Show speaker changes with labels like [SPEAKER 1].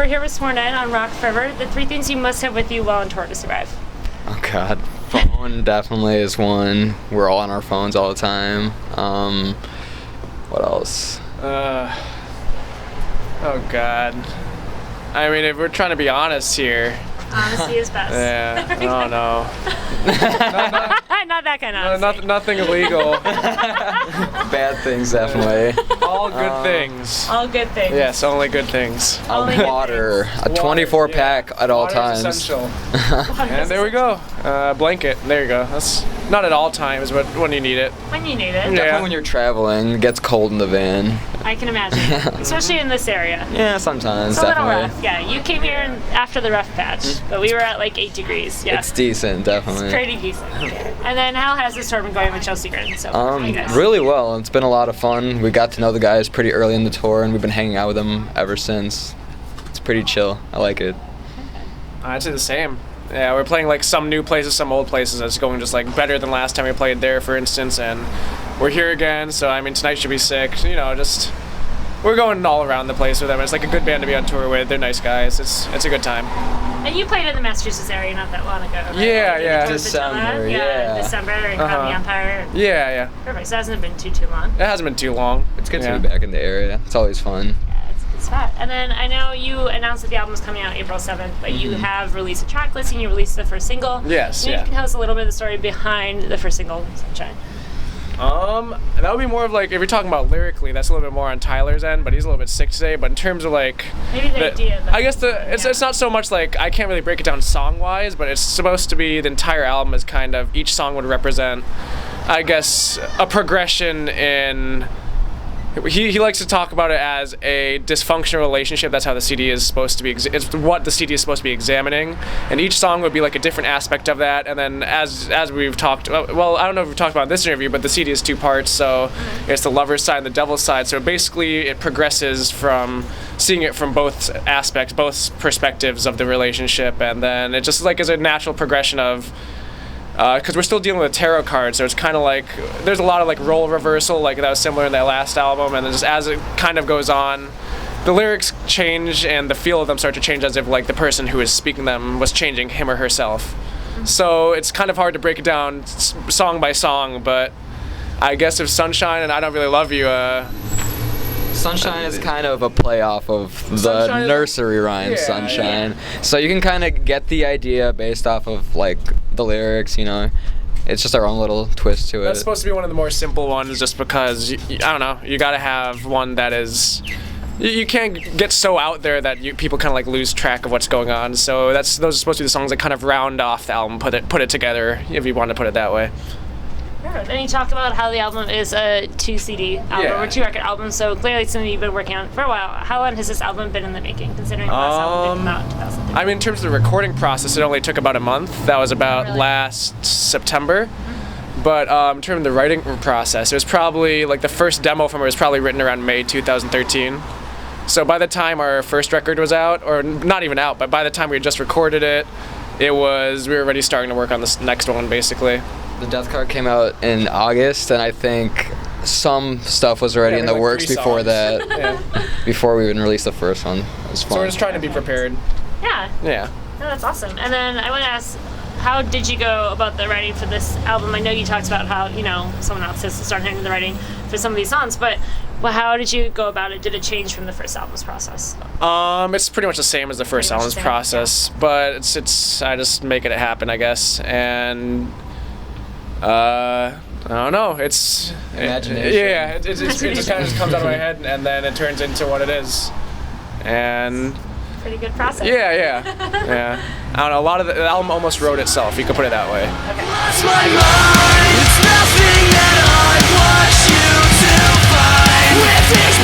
[SPEAKER 1] we're here with Sworn on Rock Fervor. The 3 things you must have with you while on tour to survive.
[SPEAKER 2] Oh God, phone definitely is one. We're all on our phones all the time. What else?
[SPEAKER 3] Oh God. I mean, if we're trying to be honest here.
[SPEAKER 1] Honesty is best.
[SPEAKER 3] Yeah. Oh no.
[SPEAKER 1] Not that kind of honesty.
[SPEAKER 3] Nothing illegal.
[SPEAKER 2] Bad things definitely.
[SPEAKER 3] All good things.
[SPEAKER 1] All good things.
[SPEAKER 3] Yes, only good things.
[SPEAKER 1] Only good
[SPEAKER 2] Water,
[SPEAKER 1] things.
[SPEAKER 2] a 24-pack at all
[SPEAKER 3] Water's
[SPEAKER 2] times.
[SPEAKER 3] essential. And there we go. Blanket. There you go. That's not at all times, but when you need it.
[SPEAKER 1] When you need it.
[SPEAKER 3] Yeah.
[SPEAKER 2] Definitely when you're traveling, it gets cold in the van.
[SPEAKER 1] I can imagine, especially in this area.
[SPEAKER 2] Yeah, sometimes,
[SPEAKER 1] It's a little
[SPEAKER 2] definitely.
[SPEAKER 1] rough. Yeah, you came here after the rough patch, but we were at like 8 degrees. Yeah.
[SPEAKER 2] It's decent, definitely.
[SPEAKER 1] It's pretty decent. And then how has this tour been going with Chelsea Grin? So
[SPEAKER 2] Really well. It's been a lot of fun. We got to know the guys pretty early in the tour, and we've been hanging out with them ever since. It's pretty chill. I like it.
[SPEAKER 3] I'd say the same. Yeah, we're playing like some new places, some old places. It's going just like better than last time we played there, for instance. And we're here again, so I mean tonight should be sick. You know, just we're going all around the place with them. It's like a good band to be on tour with. They're nice guys. It's a good time.
[SPEAKER 1] And you played in the Massachusetts area not that long ago, right?
[SPEAKER 3] Yeah, yeah.
[SPEAKER 2] December,
[SPEAKER 1] Yeah, December in Crown the Empire.
[SPEAKER 3] Yeah.
[SPEAKER 1] Perfect. So it hasn't been too long.
[SPEAKER 3] It hasn't been too long.
[SPEAKER 2] It's good to be back in the area. It's always fun.
[SPEAKER 1] Yeah, it's a good spot. And then I know you announced that the album's coming out April 7th, but you have released a track listing. You released the first single.
[SPEAKER 3] Yes,
[SPEAKER 1] Maybe you can tell us a little bit of the story behind the first single, Sunshine.
[SPEAKER 3] That would be more of like, if you're talking about lyrically, that's a little bit more on Tyler's end, but he's a little bit sick today. But in terms of like,
[SPEAKER 1] maybe the idea.
[SPEAKER 3] I guess it's not so much like, I can't really break it down song-wise, but it's supposed to be the entire album is kind of, each song would represent, I guess, a progression in. He likes to talk about it as a dysfunctional relationship. That's how the CD is supposed to be. It's what the CD is supposed to be examining, and each song would be like a different aspect of that. And then as we've talked, well, I don't know if we've talked about in this interview, but the CD is 2 parts. So it's the lover's side and the devil's side. So basically, it progresses from seeing it from both aspects, both perspectives of the relationship, and then it just like is a natural progression of. Because we're still dealing with tarot cards, so it's kind of like there's a lot of like role reversal, like that was similar in that last album, and then just as it kind of goes on, the lyrics change and the feel of them start to change as if like the person who is speaking them was changing him or herself. So it's kind of hard to break it down song by song, but I guess if Sunshine and I Don't Really Love You.
[SPEAKER 2] Sunshine is kind of a play off of the nursery rhyme Sunshine. Yeah. So you can kind of get the idea based off of like the lyrics, you know. It's just our own little twist to it.
[SPEAKER 3] That's supposed to be one of the more simple ones just because, I don't know, you gotta have one that is, you can't get so out there that people kind of like lose track of what's going on. So those are supposed to be the songs that kind of round off the album, put it together, if you want to put it that way.
[SPEAKER 1] Then you talk about how the album is a 2 CD album or 2 record album, so clearly it's something you've been working on for a while. How long has this album been in the making, considering the last album came out in 2013?
[SPEAKER 3] I mean, in terms of the recording process, it only took about a month. That was about last September. But in terms of the writing process, it was probably, like the first demo from it was probably written around May 2013. So by the time our first record was out, or not even out, but by the time we had just recorded it, we were already starting to work on this next one, basically.
[SPEAKER 2] The Death Card came out in August, and I think some stuff was already in the works before that. Before we even released the first one. It was fun.
[SPEAKER 3] So we're just trying to be prepared.
[SPEAKER 1] Yeah. No, that's awesome. And then I want to ask, how did you go about the writing for this album? I know you talked about how, you know, someone else has to start handling the writing for some of these songs, but how did you go about it? Did it change from the first album's process?
[SPEAKER 3] It's pretty much the same as the first album's process, but it's I just making it happen, I guess, and I don't know. It's
[SPEAKER 2] imagination.
[SPEAKER 3] It just kind of comes out of my head, and then it turns into what it is, and
[SPEAKER 1] pretty good process.
[SPEAKER 3] Yeah. I don't know. A lot of the album almost wrote itself. You could put it that way.
[SPEAKER 1] Okay.
[SPEAKER 4] Lost my mind. It's nothing that I want you to find. With each